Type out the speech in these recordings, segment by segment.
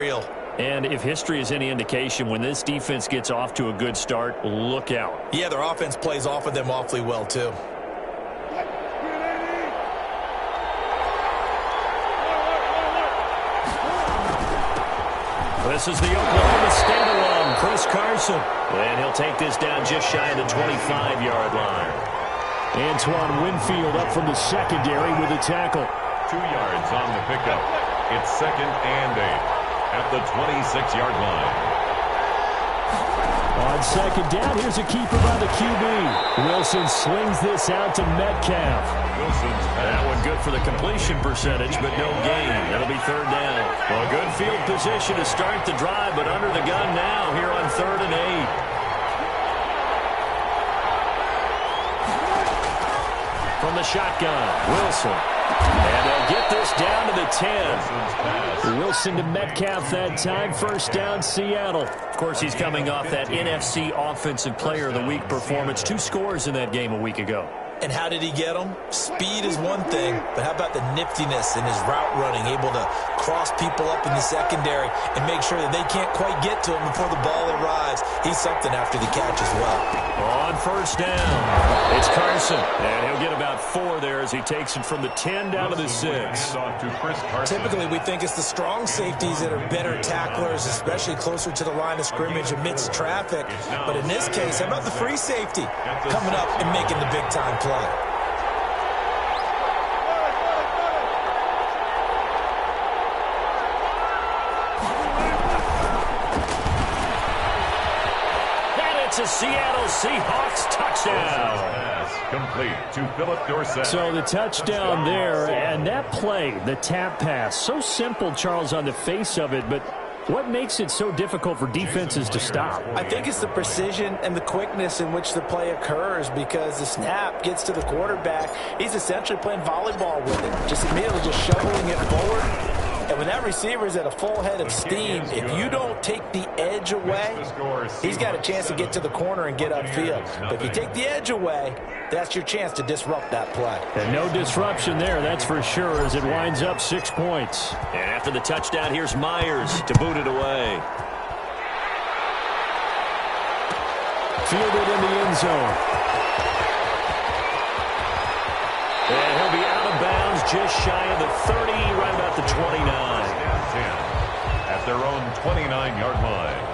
real. And if history is any indication, when this defense gets off to a good start, look out. Yeah, their offense plays off of them awfully well, too. This is the Oklahoma State alum, Chris Carson. And he'll take this down just shy of the 25-yard line. Antoine Winfield up from the secondary with a tackle. 2 yards on the pickup. It's 2nd and 8 at the 26-yard line. On 2nd down, here's a keeper by the QB. Wilson slings this out to Metcalf. Wilson's that one good for the completion percentage, but no gain. That'll be 3rd down. Well, a good field position to start the drive, but under the gun now here on 3rd and 8. From the shotgun, Wilson. And they'll get this down to the 10. Wilson to Metcalf that time. 1st down, Seattle. Of course, he's coming off that NFC Offensive Player of the Week performance. 2 scores in that game a week ago. And how did he get them? Speed is one thing, but how about the niftiness in his route running, able to cross people up in the secondary and make sure that they can't quite get to him before the ball arrives. He's something after the catch as well. On 1st down, it's Carson, and he'll get about 4 there as he takes it from the 10 down to the 6. Typically, we think it's the strong safeties that are better tacklers, especially closer to the line of scrimmage amidst traffic. But in this case, how about the free safety coming up and making the big-time play? It's a Seattle Seahawks touchdown. Complete to Philip Dorsett. So the touchdown there, and that play, the tap pass, so simple, Charles, on the face of it, but what makes it so difficult for defenses to stop? I think it's the precision and the quickness in which the play occurs, because the snap gets to the quarterback. He's essentially playing volleyball with it, just immediately just shoveling it forward. And when that receiver is at a full head of steam, if you don't take the edge away, he's got a chance to get to the corner and get upfield. But if you take the edge away, that's your chance to disrupt that play. And no disruption there, that's for sure, as it winds up 6 points. And after the touchdown, here's Myers to boot it away. Fielded in the end zone. And he'll be out of bounds just shy of the 30, right about the 29. At their own 29-yard line.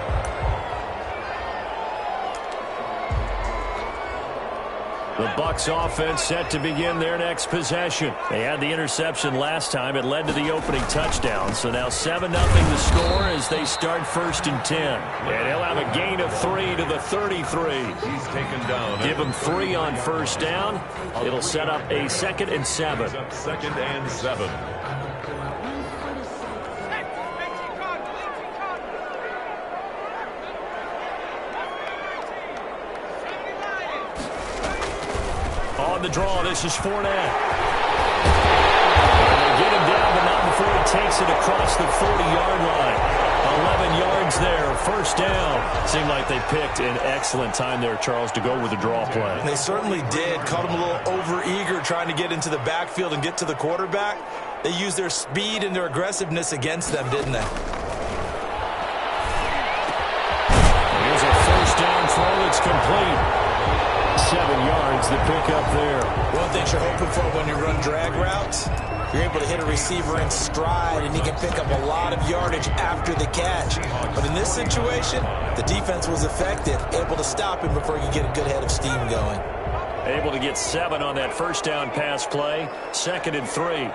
The Bucs offense set to begin their next possession. They had the interception last time. It led to the opening touchdown. So now 7-0 the score as they start 1st and 10. And he'll have a gain of 3 to the 33. He's taken down. Give him 3 on 1st down. It'll set up a 2nd and 7. 2nd and 7. On the draw, this is Fournette. They get him down, but not before he takes it across the 40-yard line. 11 yards there, 1st down. Seemed like they picked an excellent time there, Charles, to go with the draw play. They certainly did. Caught him a little over-eager trying to get into the backfield and get to the quarterback. They used their speed and their aggressiveness against them, didn't they? Here's a 1st down throw that's complete. 7 yards, the pickup there. One thing you're hoping for when you run drag routes, you're able to hit a receiver in stride, and he can pick up a lot of yardage after the catch. But in this situation, the defense was effective, able to stop him before he could get a good head of steam going. Able to get 7 on that 1st down pass play. 2nd and 3.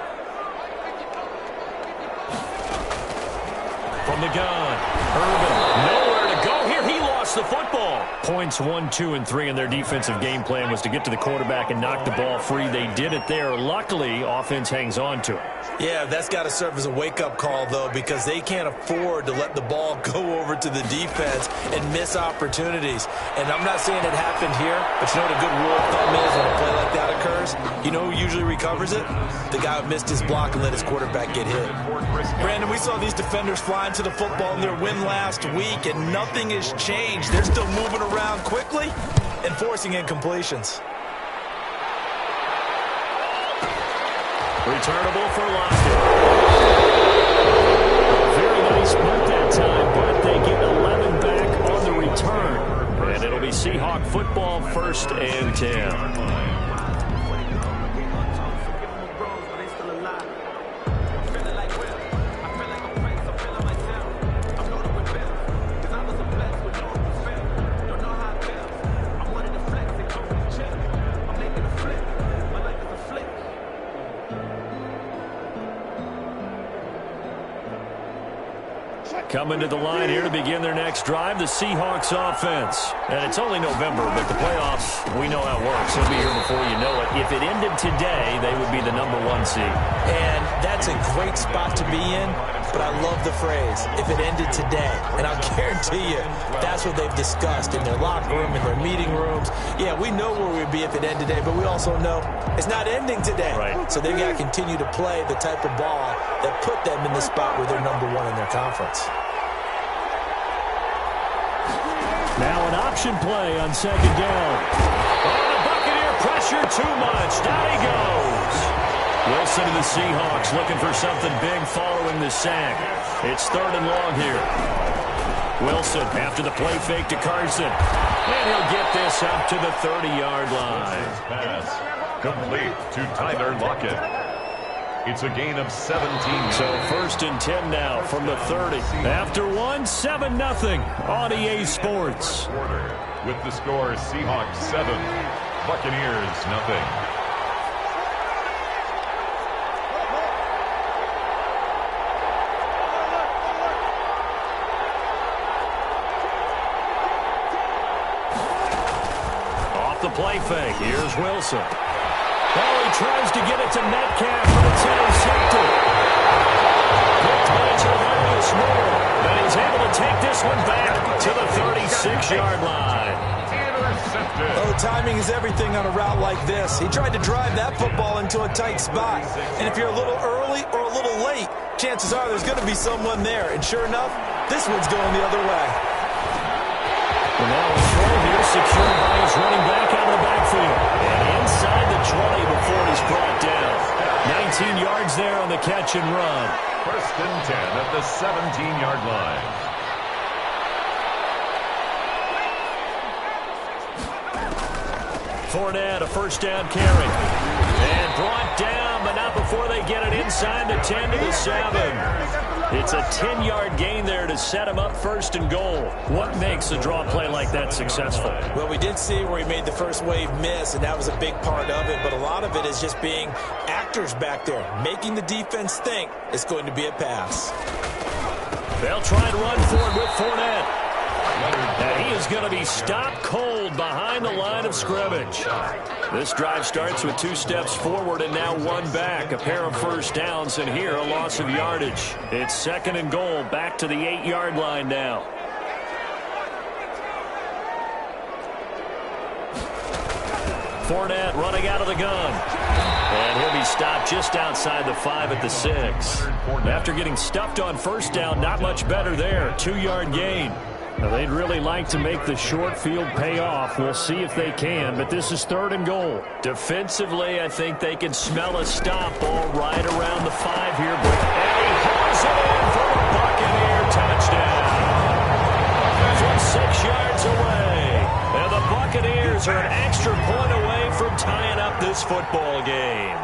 From the gun, Urban, nowhere to go here. He lost the football. Points 1, 2, and 3 in their defensive game plan was to get to the quarterback and knock the ball free. They did it there. Luckily, offense hangs on to it. Yeah, that's got to serve as a wake-up call, though, because they can't afford to let the ball go over to the defense and miss opportunities. And I'm not saying it happened here, but you know what a good rule of thumb is when a play like that occurs? You know who usually recovers it? The guy who missed his block and let his quarterback get hit. Brandon, we saw these defenders flying to the football in their win last week, and nothing has changed. They're still moving around quickly and forcing incompletions. Returnable for Lockett. A very nice split that time, but they get 11 back on the return. And it'll be Seahawk football, 1st and 10. Coming to the line here to begin their next drive, the Seahawks offense. And it's only November, but the playoffs, we know how it works. It'll be here before you know it. If it ended today, they would be the #1 seed. And that's a great spot to be in, but I love the phrase, if it ended today. And I'll guarantee you, that's what they've discussed in their locker room, in their meeting rooms. Yeah, we know where we'd be if it ended today, but we also know it's not ending today. Right. So they've got to continue to play the type of ball that put them in the spot where they're #1 in their conference. Now an option play on 2nd down. Oh, the Buccaneer pressure too much. Down he goes. Wilson and the Seahawks looking for something big following the sack. It's 3rd and long here. Wilson after the play fake to Carson. And he'll get this up to the 30-yard line. Pass complete to Tyler Lockett. It's a gain of 17. So 1st and 10 now from the 30. After 7-0 on EA Sports. With the score, Seahawks 7, Buccaneers 0. Off the play fake. Here's Wilson. Oh, he tries to get it to Metcalf, but it's intercepted. Picked by Javarius Moore. But he's able to take this one back to the 36-yard line. Intercepted. Oh, timing is everything on a route like this. He tried to drive that football into a tight spot. And if you're a little early or a little late, chances are there's going to be someone there. And sure enough, this one's going the other way. And now a throw here secured by his running back out of the backfield. And inside the 20 before he's brought down. 19 yards there on the catch and run. 1st and 10 at the 17-yard line. Fournette, a 1st down carry. And brought down, but not before they get it inside the 10 to the 7. It's a 10-yard gain there to set him up 1st and goal. What makes a draw play like that successful? Well, we did see where he made the first wave miss, and that was a big part of it. But a lot of it is just being actors back there, making the defense think it's going to be a pass. They'll try and run for it with Fournette. And he is going to be stopped cold behind the line of scrimmage. This drive starts with 2 steps forward and now 1 back. A pair of 1st downs, and here a loss of yardage. It's 2nd and goal, back to the 8-yard line now. Fournette running out of the gun. And he'll be stopped just outside the 5 at the 6. After getting stuffed on 1st down, not much better there. 2-yard gain. Now, they'd really like to make the short field pay off. We'll see if they can, but this is 3rd and goal. Defensively, I think they can smell a stop ball right around the 5 here. And he hauls it in for a Buccaneer touchdown. From 6 yards away. And the Buccaneers are an extra point away from tying up this football game.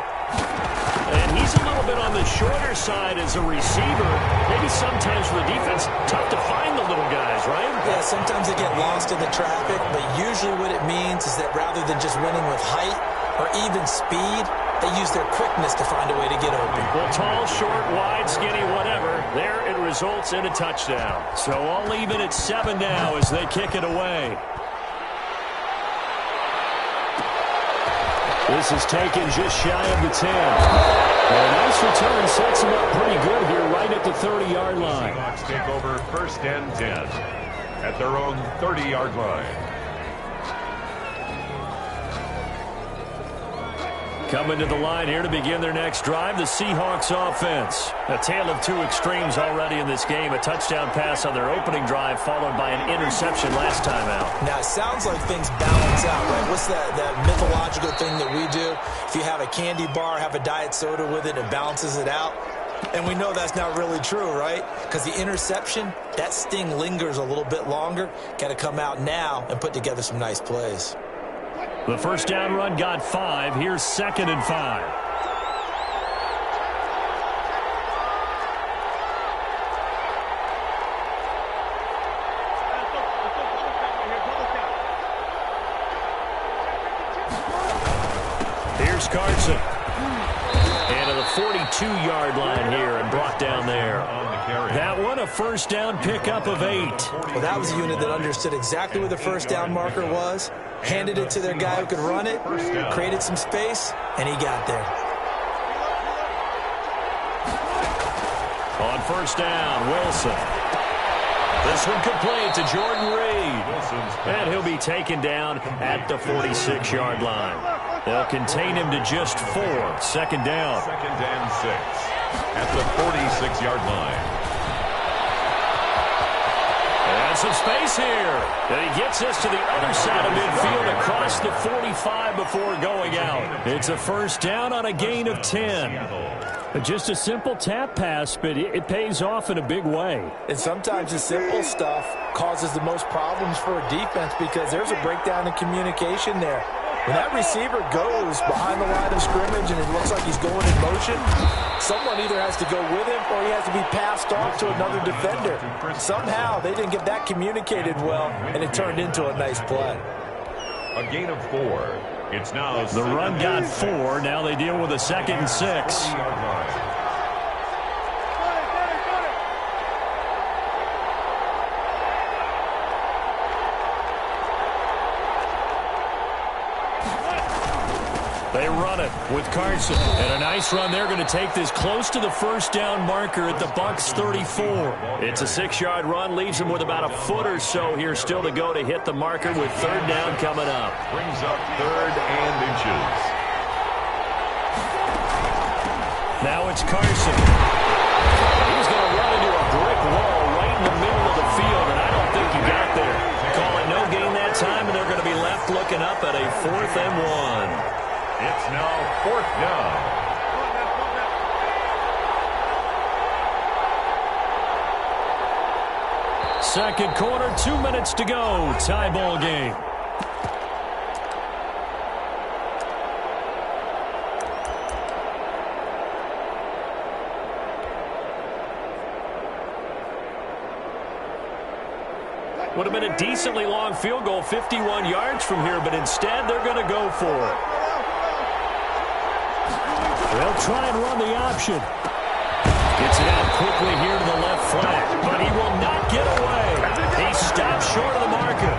And he's a little bit on the shorter side as a receiver. Maybe sometimes for the defense, tough to find the little guys, right? Yeah, sometimes they get lost in the traffic, but usually what it means is that rather than just winning with height or even speed, they use their quickness to find a way to get open. Well, tall, short, wide, skinny, whatever, there it results in a touchdown. So all even at 7 now as they kick it away. This is taken just shy of the 10. A nice return sets him up pretty good here right at the 30-yard line. Seahawks take over 1st and 10 at their own 30-yard line. Coming to the line here to begin their next drive, the Seahawks offense. A tale of 2 extremes already in this game. A touchdown pass on their opening drive followed by an interception last time out. Now, it sounds like things balance out, right? What's that mythological thing that we do? If you have a candy bar, have a diet soda with it, it balances it out. And we know that's not really true, right? Because the interception, that sting lingers a little bit longer. Got to come out now and put together some nice plays. The first down run got 5. Here's 2nd and 5. Here's Carson. And to the 42-yard line here and brought down there. That one a first down pickup of 8. Well, that was a unit that understood exactly where the first down marker was, handed it to their guy who could run it, created some space, and he got there. On first down, Wilson. This one complete to Jordan Reed. And he'll be taken down at the 46-yard line. They'll contain him to just 4. 2nd down. 2nd and 6 at the 46-yard line. And some space here. And he gets us to the other side of midfield across the 45 before going out. It's a first down on a gain of 10. Just a simple tap pass, but it pays off in a big way. And sometimes the simple stuff causes the most problems for a defense because there's a breakdown in communication there. When that receiver goes behind the line of scrimmage and it looks like he's going in motion, someone either has to go with him or he has to be passed off to another defender. Somehow they didn't get that communicated well, and it turned into a nice play. A gain of 4. It's now the run got 4. Now they deal with a 2nd and 6. They run it with Carson. And a nice run. They're going to take this close to the first down marker at the Bucs 34. It's a 6-yard run. Leaves them with about a foot or so here still to go to hit the marker with 3rd down coming up. Brings up 3rd and inches. Now it's Carson. He's going to run into a brick wall right in the middle of the field, and I don't think he got there. Call it no gain that time, and they're going to be left looking up at a 4th and 1. It's now 4th down. Second quarter, 2 minutes to go. Tie ball game. Would have been a decently long field goal, 51 yards from here, but instead they're going to go for it. They'll try and run the option. Gets it out quickly here to the left flank, but he will not get away. He stops short of the marker.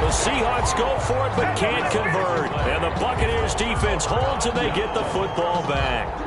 The Seahawks go for it, but can't convert. And the Buccaneers defense holds and they get the football back.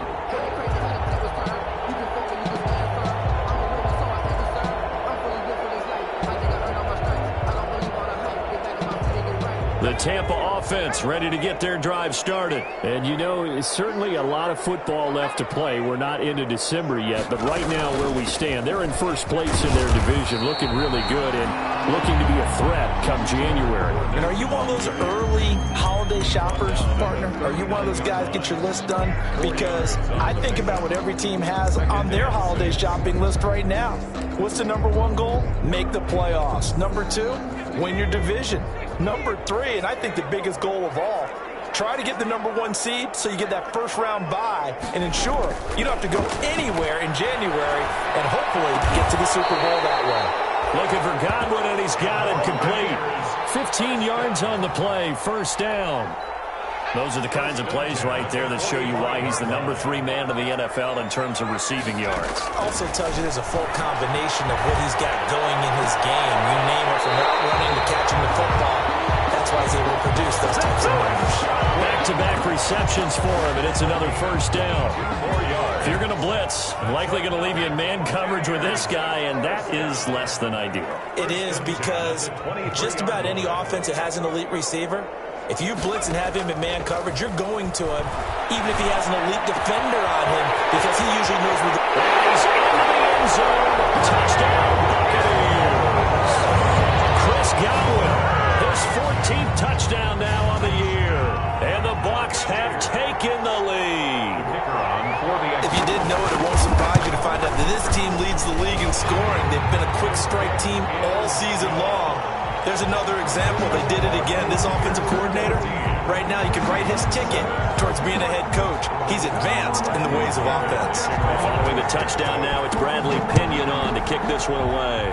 The Tampa offense ready to get their drive started. And, you know, it's certainly a lot of football left to play. We're not into December yet, but right now where we stand, they're in first place in their division, looking really good and looking to be a threat come January. And are you one of those early holiday shoppers, partner? Are you one of those guys get your list done? Because I think about what every team has on their holiday shopping list right now. What's the number 1 goal? Make the playoffs. Number 2, win your division. Number 3, and I think the biggest goal of all, try to get the number 1 seed so you get that first round bye and ensure you don't have to go anywhere in January and hopefully get to the Super Bowl that way. Looking for Godwin, and he's got it complete. 15 yards on the play, first down. Those are the kinds of plays right there that show you why he's the number 3 man in the NFL in terms of receiving yards. Also tells you there's a full combination of what he's got going in his game. You name it, from route running to catching the football. That's why he's able to produce those types of numbers. Back-to-back receptions for him, and it's another first down. If you're going to blitz, likely going to leave you in man coverage with this guy, and that is less than ideal. It is, because just about any offense that has an elite receiver, if you blitz and have him in man coverage, you're going to him, even if he has an elite defender on him, because he usually knows where the... He's into the end zone. Touchdown, Buccaneers. Chris Godwin, his 14th touchdown now on the year. And the Bucs have taken the lead. If you didn't know it, it won't surprise you to find leads the league in scoring. They've been a quick strike team all season long. There's another example. They did it again. This offensive coordinator, right now, you can write his ticket towards being a head coach. He's advanced in the ways of offense. Following the touchdown now, it's Bradley Pinion on to kick this one away.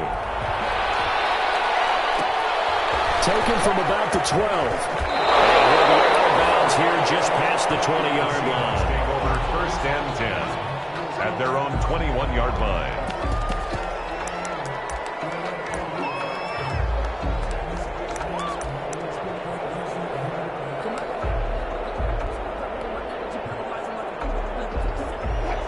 Taken from about the 12. And we'll be out of bounds here just past the 20-yard line. Take over first and 10 at their own 21-yard line.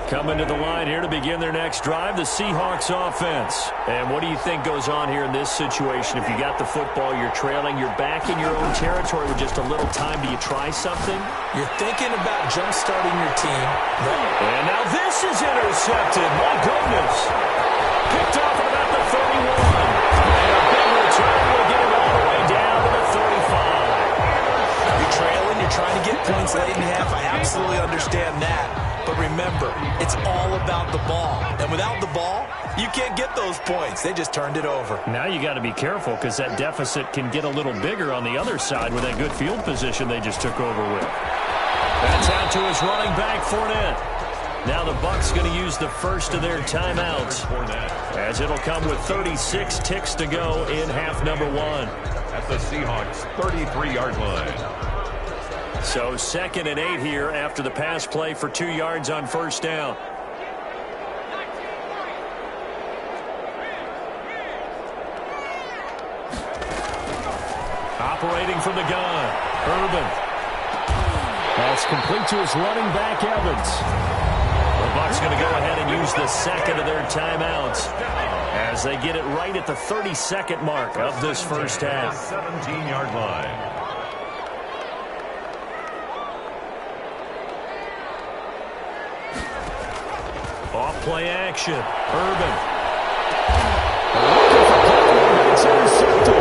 Coming to the line here to begin their next drive, the Seahawks offense. And what do you think goes on here in this situation? If you got the football, you're trailing, you're back in your own territory with just a little time. Do you try something? You're thinking about jump-starting your team. And now this is intercepted. My goodness. Picked off at about the 31. And a big return will get him all the way down to the 35. You're trailing, you're trying to get points late in half. I absolutely understand that. But remember, it's all about the ball. And without the ball, you can't get those points. They just turned it over. Now you got to be careful because that deficit can get a little bigger on the other side with that good field position they just took over with. That's out to his running back, Fournette. Now the Bucs going to use the first of their timeouts as it'll come with 36 ticks to go in half number one. At the Seahawks' 33-yard line. So 2nd and 8 here after the pass play for 2 yards on first down. Operating from the gun, Urban. That's complete to his running back, Evans. The Bucs going to go ahead and use the second of their timeouts as they get it right at the 32nd mark of this first half. 17-yard line. Off play action. Urban. It's intercepted.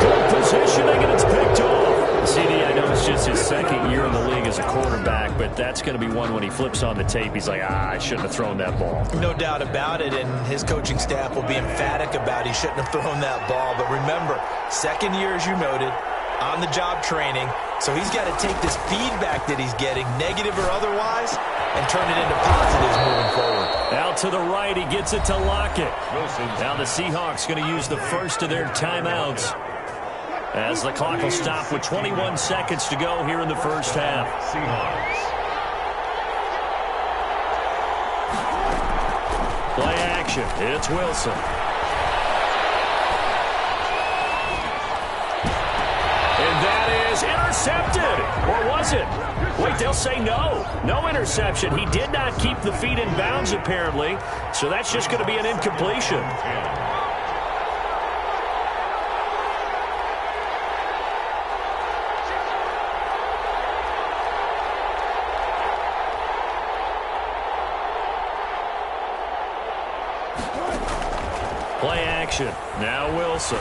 Good positioning, and it's picked off. CD, I know it's just his second year in the league as a quarterback, but that's going to be one when he flips on the tape. He's like, I shouldn't have thrown that ball. No doubt about it, and his coaching staff will be emphatic about he shouldn't have thrown that ball. But remember, second year, as you noted, on-the-job training, so he's got to take this feedback that he's getting, negative or otherwise, and turn it into positives moving forward. Out to the right, he gets it to Lockett. Now the Seahawks going to use the first of their timeouts as the clock will stop with 21 seconds to go here in the first half. Seahawks. Play action. It's Wilson. And that is intercepted. Or was it? Wait, they'll say no. No interception. He did not keep the feet in bounds, apparently. So that's just going to be an incompletion. Play action. Now Wilson.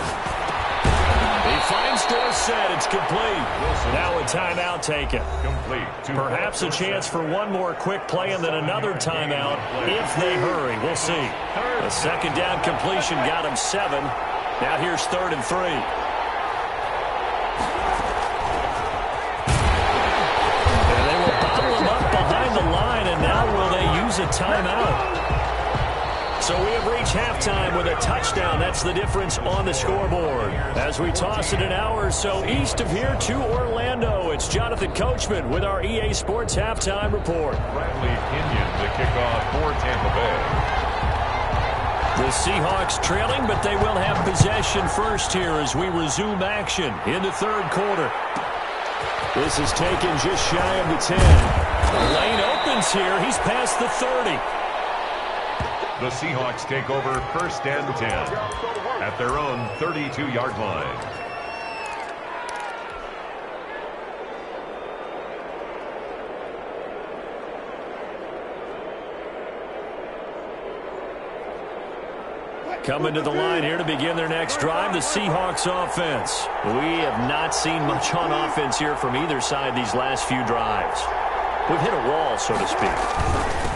He finds Dorsett. It's complete. Now a timeout taken. Complete. Perhaps a chance for one more quick play and then another timeout if they hurry. We'll see. A second down completion got him 7. Now here's 3rd and 3. And they will bottle him up behind the line, and now will they use a timeout? So we have reached halftime with a touchdown. That's the difference on the scoreboard. As we toss it an hour or so east of here to Orlando, it's Jonathan Coachman with our EA Sports Halftime Report. Bradley Pinion the kickoff for Tampa Bay. The Seahawks trailing, but they will have possession first here as we resume action in the third quarter. This is taken just shy of the 10. The lane opens here. He's past the 30. The Seahawks take over first and 10 at their own 32-yard line. Coming to the line here to begin their next drive, the Seahawks offense. We have not seen much on offense here from either side these last few drives. we've hit a wall, so to speak.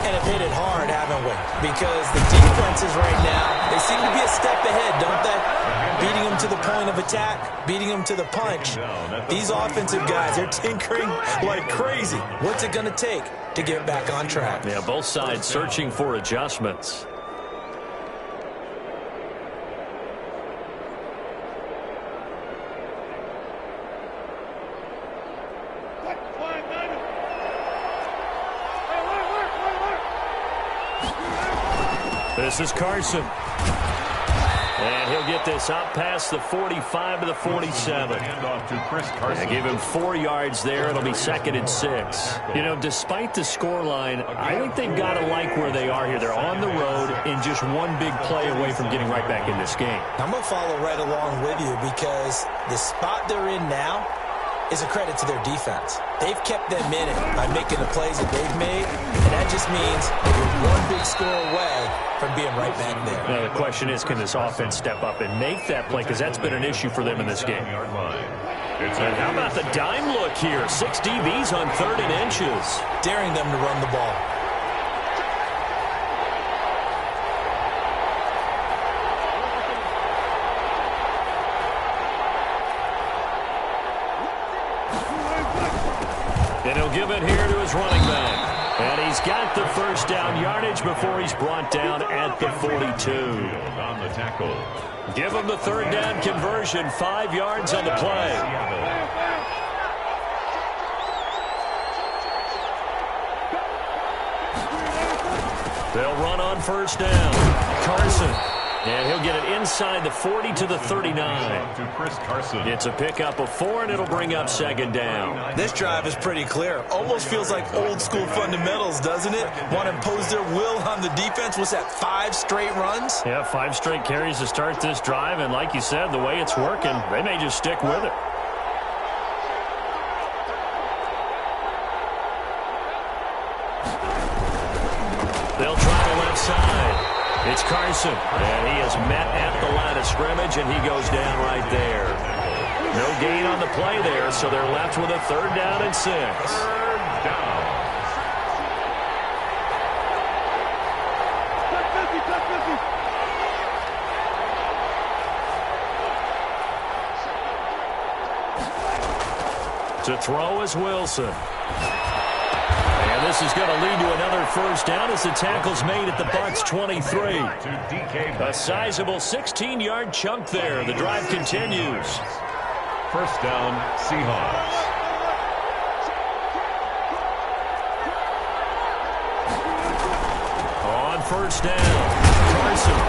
And have hit it hard, haven't we? Because the defenses right now, they seem to be a step ahead, don't they? Beating them to the point of attack, beating them to the punch. These offensive guys, they're tinkering like crazy. What's it going to take to get back on track? Yeah, both sides searching for adjustments. This is Carson. And he'll get this up past the 45 to the 47. And give him 4 yards there. It'll be 2nd and 6. You know, despite the scoreline, I think they've got to like where they are here. They're on the road and just one big play away from getting right back in this game. I'm going to follow right along with you because the spot they're in now is a credit to their defense. They've kept them in it by making the plays that they've made, and that just means you're one big score away from being right back there. Now, the question is, can this offense step up and make that play? Because that's been an issue for them in this game. And how about the dime look here? 6 DBs on 3rd and inches. Daring them to run the ball. And he'll give it here to his running back. And he's got the first down yardage before he's brought down at the 42. On the tackle. Give him the 3rd down conversion, 5 yards on the play. They'll run on 1st down. Carson. And he'll get it inside the 40 to the 39. It's a pickup of 4, and it'll bring up 2nd down. This drive is pretty clear. Almost feels like old school fundamentals, doesn't it? Want to impose their will on the defense. What's that, 5 straight runs? Yeah, 5 straight carries to start this drive, and like you said, the way it's working, they may just stick with it. They'll try the left side. It's Carson, and he is met at the line of scrimmage, and he goes down right there. No gain on the play there, so they're left with a 3rd down and 6. 3rd down. To throw is Wilson. And this is going to lead to another 1st down as the tackle's made at the Bucs 23. A sizable 16-yard chunk there. The drive continues. 1st down, Seahawks. On 1st down, Carson.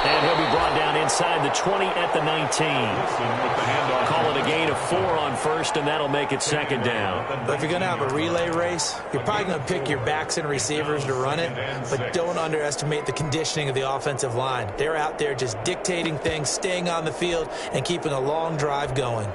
And he'll be brought down inside the 20 at the 19. Call it a gain of 4 on 1st, and that'll make it 2nd down. But if you're going to have a relay race, you're probably going to pick your backs and receivers to run it, but don't underestimate the conditioning of the offensive line. They're out there just dictating things, staying on the field, and keeping a long drive going.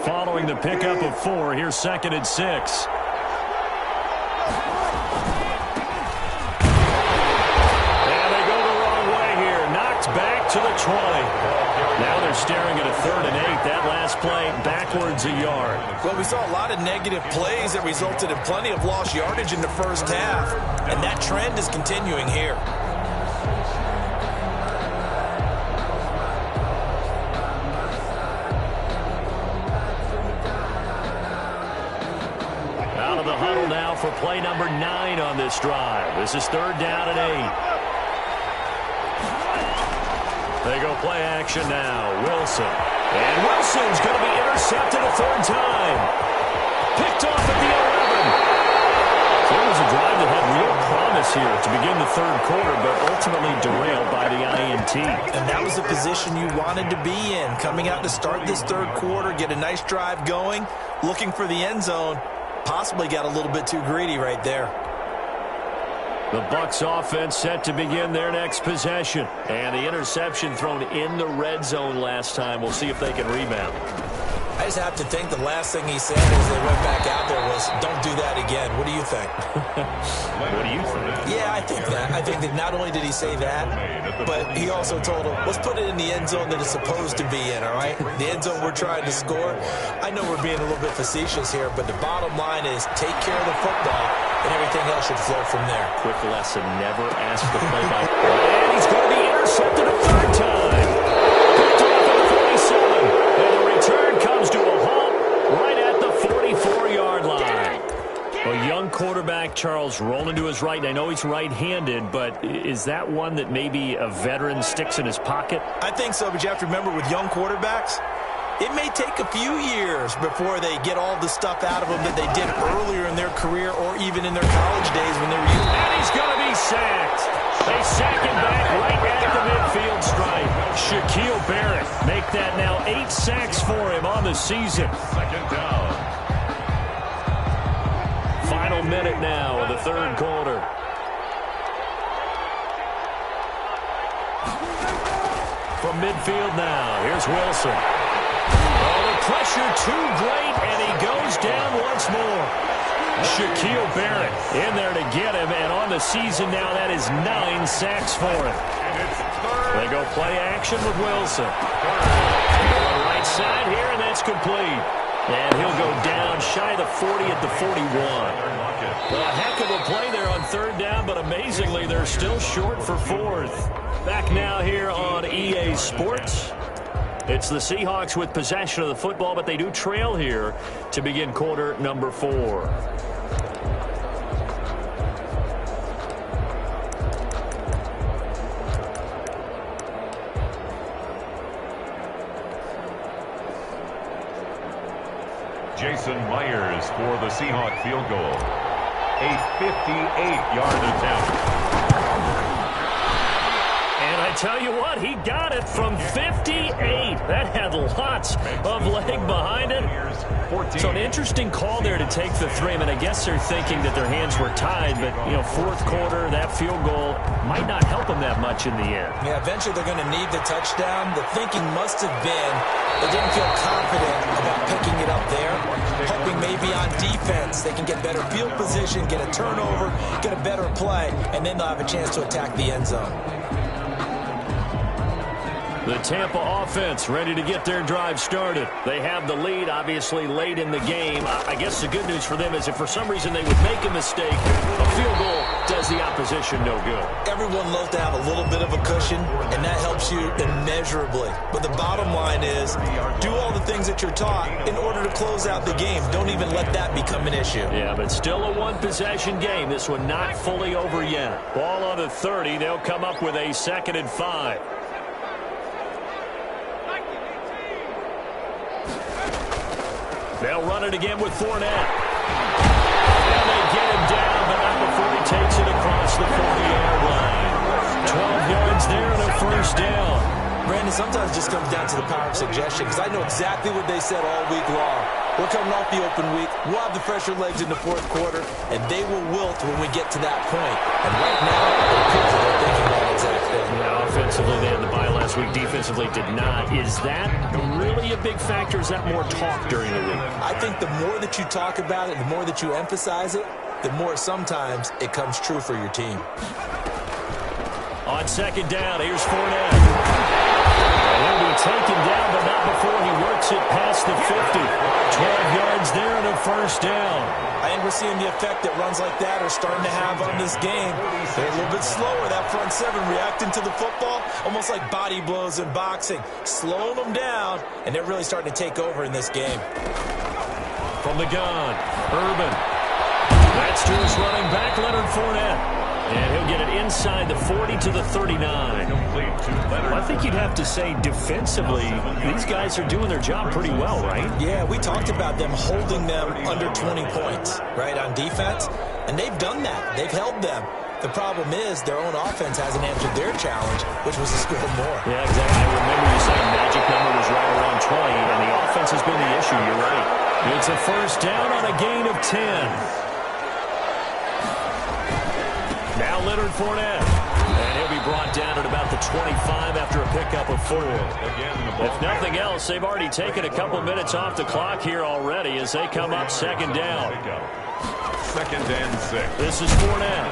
Following the pickup of 4, here's 2nd and 6. And they go the wrong way here. Knocked back to the 20. Now they're staring at a 3rd and 8. That last play backwards a yard. Well, we saw a lot of negative plays that resulted in plenty of lost yardage in the 1st half, and that trend is continuing here. The huddle now for play number 9 on this drive. This is 3rd down and 8. They go play action now. Wilson. And Wilson's going to be intercepted a 3rd time. Picked off at the 11. So it was a drive that had real promise here to begin the 3rd quarter, but ultimately derailed by the INT. And that was the position you wanted to be in. Coming out to start this 3rd quarter, get a nice drive going, looking for the end zone. Possibly got a little bit too greedy right there. The Bucs offense set to begin their next possession. And the interception thrown in the red zone last time. We'll see if they can rebound. I just have to think the last thing he said as they went back out there was, don't do that again. What do you think? What do you think? Yeah, I think that. I think that not only did he say that, but he also told him, let's put it in the end zone that it's supposed to be in, all right? The end zone we're trying to score. I know we're being a little bit facetious here, but the bottom line is take care of the football, and everything else should flow from there. Quick lesson, never ask the play-by. And he's going to be intercepted a third time. Picked off at the 47. And the return comes to a halt right at the 44-yard line. A young quarterback, Charles, rolling to his right. And I know he's right-handed, but is that one that maybe a veteran sticks in his pocket? I think so, but you have to remember with young quarterbacks, it may take a few years before they get all the stuff out of them that they did earlier in their career or even in their college days when they were young. And he's going to be sacked. They sack him back right at the midfield stripe. Shaquille Barrett make that now 8 sacks for him on the season. Second down. Final minute now of the third quarter. From midfield now, here's Wilson. Oh, the pressure too great, and he goes down once more. Shaquille Barrett in there to get him, and on the season now, that is 9 sacks for him. They go play action with Wilson. On the right side here, and that's complete. And he'll go down shy of the 40 at the 41. Well, a heck of a play there on third down, but amazingly, they're still short for fourth. Back now here on EA Sports. It's the Seahawks with possession of the football, but they do trail here to begin quarter number 4. Jason Myers for the Seahawk field goal. A 58-yard attempt. And I tell you what, he got it from 58. That had lots of leg behind it. So an interesting call there to take the 3. I mean, I guess they're thinking that their hands were tied, but, you know, fourth quarter, that field goal might not help them that much in the end. Yeah, eventually they're going to need the touchdown. The thinking must have been they didn't feel confident about picking it up there, hoping maybe on defense they can get better field position, get a turnover, get a better play, and then they'll have a chance to attack the end zone. The Tampa offense ready to get their drive started. They have the lead, obviously, late in the game. I guess the good news for them is if for some reason they would make a mistake, a field goal does the opposition no good. Everyone loves to have a little bit of a cushion, and that helps you immeasurably. But the bottom line is do all the things that you're taught in order to close out the game. Don't even let that become an issue. Yeah, but still a one-possession game. This one not fully over yet. Ball on the 30. They'll come up with a 2nd and 5. They'll run it again with Fournette. And they get him down, but not before he takes it across the 40-yard line. 12 yards there and a first down. Brandon, sometimes it just comes down to the power of suggestion, because I know exactly what they said all week long. We're coming off the open week. We'll have the fresher legs in the fourth quarter, and they will wilt when we get to that point. And right now, it appears that they're thinking that exact thing. Yeah, offensively, they had the bye last week. Defensively, did not. Is that really a big factor? Is that more talk during the week? I think the more that you talk about it, the more that you emphasize it, the more sometimes it comes true for your team. On 2nd down, here's Fournette. He'll be taken down, but not before he works it past the 50. 12 yards there and a first down. I think we're seeing the effect that runs like that are starting to have on this game. They're a little bit slower, that front 7, reacting to the football, almost like body blows in boxing, slowing them down, and they're really starting to take over in this game. From the gun, Urban. That's to his running back, Leonard Fournette. And he'll get it inside the 40 to the 39. I think you'd have to say defensively, these guys are doing their job pretty well, right? Yeah, we talked about them holding them under 20 points, right, on defense. And they've done that. They've held them. The problem is their own offense hasn't answered their challenge, which was to score more. Yeah, exactly. I remember you saying magic number was right around 20, and the offense has been the issue. You're right. It's a first down on a gain of 10. Now Leonard Fournette, and he'll be brought down at about the 25 after a pickup of 4. If nothing else, they've already taken a couple minutes off the clock here already as they come up second down. 2nd and 6. This is Fournette.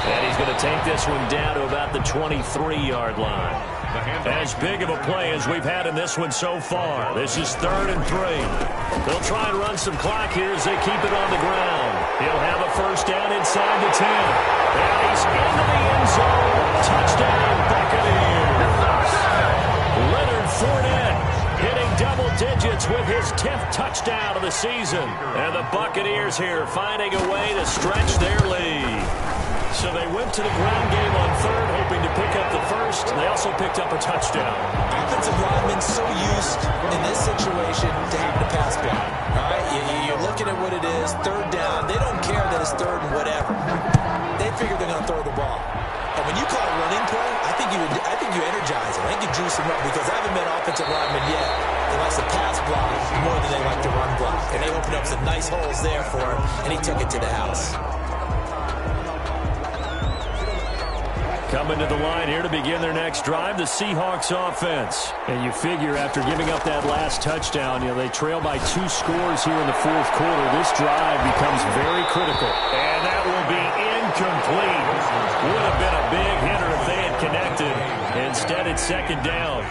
And he's going to take this one down to about the 23-yard line. As big of a play as we've had in this one so far. This is 3rd and 3. They'll try and run some clock here as they keep it on the ground. He'll have a first down inside the 10. And he's into the end zone. Touchdown, Buccaneers. Leonard Fournette hitting double digits with his 10th touchdown of the season. And the Buccaneers here finding a way to stretch their lead. So they went to the ground game on 3rd, hoping to pick up the first. They also picked up a touchdown. Offensive linemen so used in this situation to having a pass block. All right, you're looking at what it is, 3rd down. They don't care that it's 3rd and whatever. They figure they're going to throw the ball. And when you call a running play, I think you energize them. I think you juice them up because I haven't met offensive linemen yet that likes to pass block more than they like to run block. And they opened up some nice holes there for him, and he took it to the house. Coming to the line here to begin their next drive, the Seahawks offense. And you figure after giving up that last touchdown, they trail by 2 scores here in the 4th quarter. This drive becomes very critical. And that will be incomplete. Would have been a big hitter if they had connected. Instead, it's 2nd down.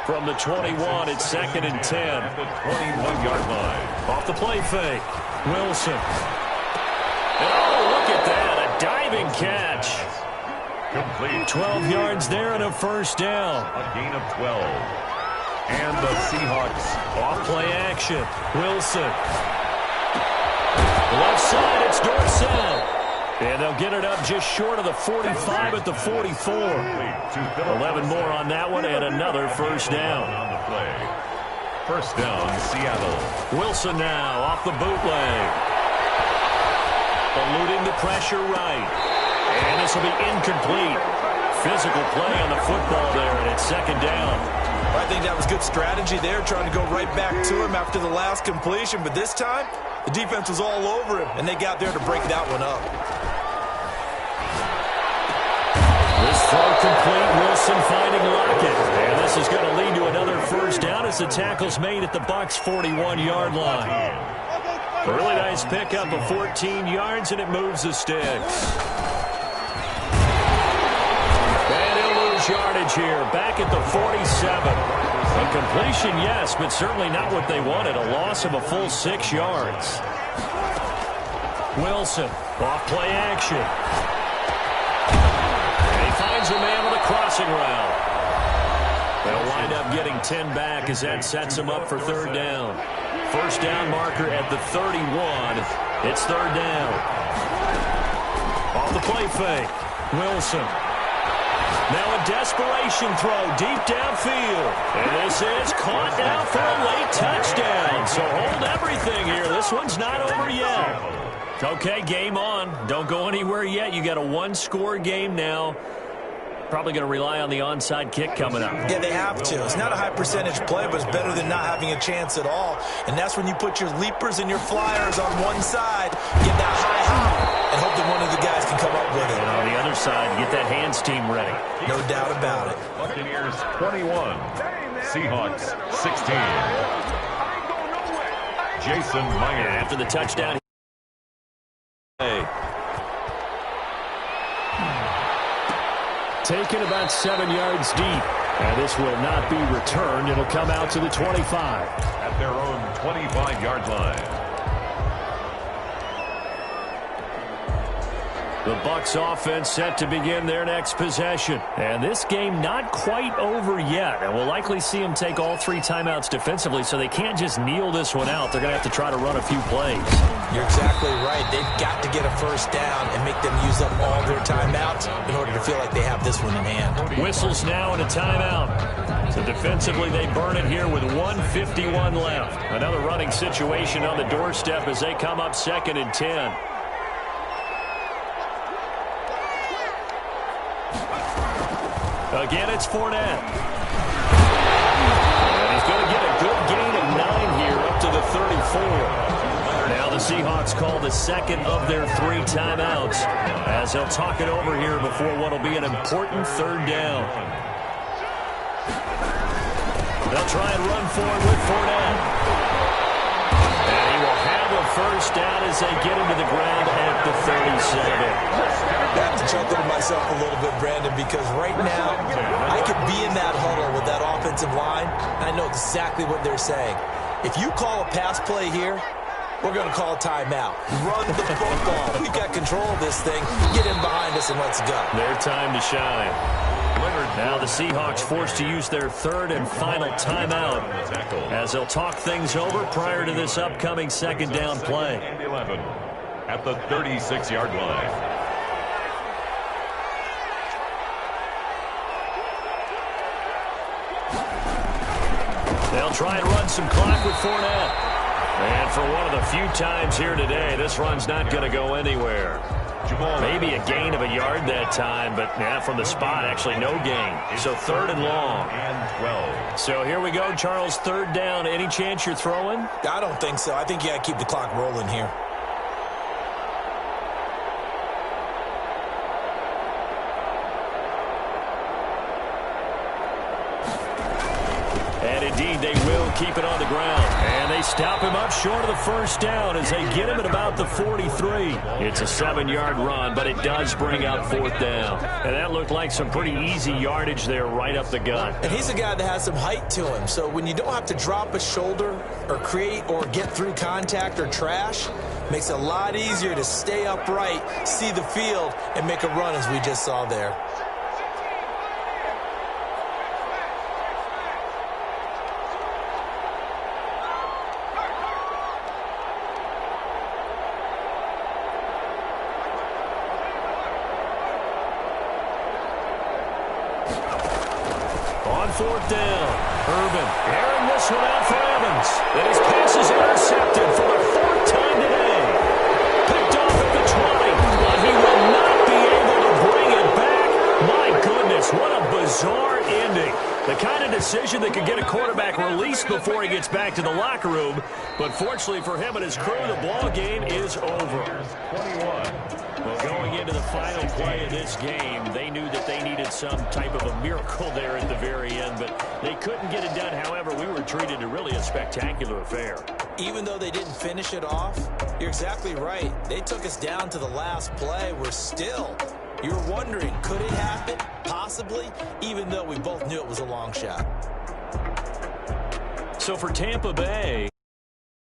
From the 21, it's 2nd and 10. At the 21-yard line. Off the play fake. Wilson. And oh, look at that. A diving catch. Complete. 12 yards there and a first down. A gain of 12. And the Seahawks off play action. Wilson. Left side, it's Dorsett. And they'll get it up just short of the 45 at the 44. 11 more on that one and another first down. On the play. First down, Seattle. Wilson now off the bootleg. Eluding the pressure right. And this will be incomplete. Physical play on the football there, and it's 2nd down. I think that was good strategy there, trying to go right back to him after the last completion. But this time, the defense was all over him, and they got there to break that one up. This throw complete. Wilson finding Lockett. And this is going to lead to another first down as the tackle's made at the Bucs' 41-yard line. A really nice pickup of 14 yards, and it moves the sticks. Yardage here, back at the 47. A completion, yes, but certainly not what they wanted. A loss of a full 6 yards. Wilson, off play action. And he finds a man with a crossing route. They'll wind up getting 10 back as that sets him up for 3rd down. First down marker at the 31. It's 3rd down. Off the play fake. Wilson. Now a desperation throw deep downfield. And this is caught now for a late touchdown. So hold everything here. This one's not over yet. Okay, game on. Don't go anywhere yet. You got a 1-score game now. Probably going to rely on the onside kick coming up. Yeah, they have to. It's not a high percentage play, but it's better than not having a chance at all. And that's when you put your leapers and your flyers on one side, get that high hop, and hope that one of the guys can come up with it. And on the other side, get that hands team ready. No doubt about it. Buccaneers 21, Seahawks 16. Jason Meyer. After the touchdown. Taken about 7 yards deep. And this will not be returned. It'll come out to the 25. At their own 25-yard line. The Bucs offense set to begin their next possession. And this game not quite over yet. And we'll likely see them take all 3 timeouts defensively, so they can't just kneel this one out. They're going to have to try to run a few plays. You're exactly right. They've got to get a first down and make them use up all their timeouts in order to feel like they have this one in hand. Whistles now and a timeout. So defensively, they burn it here with 1:51 left. Another running situation on the doorstep as they come up 2nd and 10. Again, it's Fournette. And he's going to get a good gain of 9 here up to the 34. Now the Seahawks Seahawks call the second of their 3 timeouts as they'll talk it over here before what will be an important third down. They'll try and run for it with Fournette. And he will have a first down as they get him to the ground at the 37. I have to chuckle to myself a little bit, Brandon, because right now I could be in that huddle with that offensive line. I know exactly what they're saying. If you call a pass play here, we're going to call a timeout. Run the football. We've got control of this thing. Get in behind us and let's go. Their time to shine. Now the Seahawks forced to use their third and final timeout as they'll talk things over prior to this upcoming second down play. 11 at the 36-yard line. They'll try and run some clock with Fournette. And for one of the few times here today, this run's not going to go anywhere. Maybe a gain of a yard that time, but from the spot, actually no gain. So third and long. So here we go, Charles, third down. Any chance you're throwing? I don't think so. I think you got to keep the clock rolling here. And indeed, they will keep it on the ground. And they stop him up short of the first down as they get him at about the 43. It's a 7-yard run, but it does bring up fourth down. And that looked like some pretty easy yardage there right up the gut. And he's a guy that has some height to him. So when you don't have to drop a shoulder or create or get through contact or trash, makes it a lot easier to stay upright, see the field, and make a run as we just saw there. Fourth down. Urban airing this one out for Evans. And his pass is intercepted for the 4th time today. Picked off at the 20, but he will not be able to bring it back. My goodness, what a bizarre ending. The kind of decision that could get a quarterback released before he gets back to the locker room. But fortunately for him and his crew, the ball game is over. 21. Well, going into the final play of this game, they knew that they needed some type of a miracle there at the very end, but they couldn't get it done. However, we were treated to really a spectacular affair. Even though they didn't finish it off, you're exactly right. They took us down to the last play. You were wondering, could it happen? Possibly, even though we both knew it was a long shot. So for Tampa Bay...